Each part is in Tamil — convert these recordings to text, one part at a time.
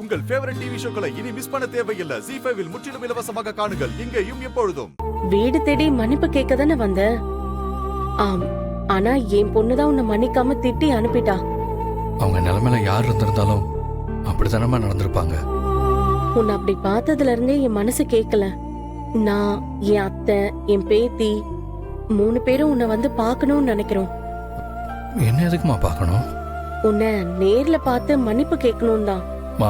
உங்கள் ஃபேவரட் டிவி ஷோக்களை இனி மிஸ் பண்ண தேவையில்லை. ZEE5 இல் முற்றிலும் இலவசமாக காணுங்கள், இங்கேயும் எப்பொழுதும். வீடு தேடி மன்னிப்பு கேட்க தானே வந்த. ஆம், ஆனா என் பொண்ணுதான் உன்னை மன்னிக்காம திட்டி அனுப்பிட்டா. அவங்க நிலைமையில யார் இருந்திருந்தாலும் அப்படித்தானமா நடந்திருப்பாங்க. உன்னை அப்படி பார்த்ததுல இருந்தே என் மனசு கேட்கல. நான், என் அத்தை, என் பேத்தி 3 பேரும் உன்னை வந்து பார்க்கணும்னு நினைக்கிறோம். என்ன எதுக்குமா பார்க்கணும்? உன்னை நேர்ல பார்த்து மன்னிப்பு கேட்கணும் தான். மா,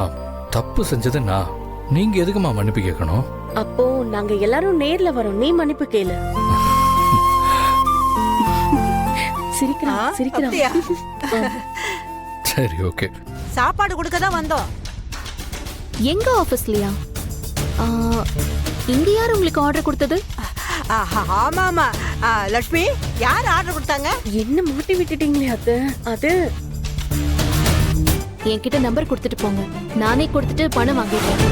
தப்பு செஞ்சது நான். நீங்க எதுக்குமா மன்னிப்பு கேட்கணும்? அப்போ நாங்க எல்லாரும் நேர்ல வரோம், நீ மன்னிப்பு கேளு. சிரிக்கிறா. சரி, ஓகே. சாப்பாடு கொடுக்க தான் வந்தோம். எங்க ஆபீஸ்லயா? இங்க யார் உங்களுக்கு ஆர்டர் கொடுத்தது? ஆமா ஆமா, லட்சுமி யார் ஆர்டர் கொடுத்தாங்க? என்ன மாட்டி விட்டுட்டீங்களே அத்தை. அது என்கிட்ட நம்பர் கொடுத்துட்டு போங்க, நானே கொடுத்துட்டு பணம் வாங்கிடுறேன்.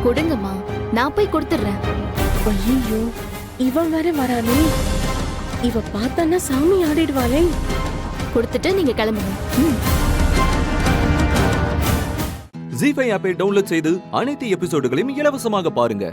கொடுங்கம்மா, நான் போய் கொடுத்துடுறேன். ஐயோ, இவன் வேற வரானே. இவ பார்த்தானா சாமி ஆடிடுவாளே. கொடுத்துட்டு நீங்க கிளம்புங்க. ZEE5 ஆப்பை டவுன்லோட் செய்து அனைத்து எபிசோடுகளையும் இலவசமாக பாருங்க.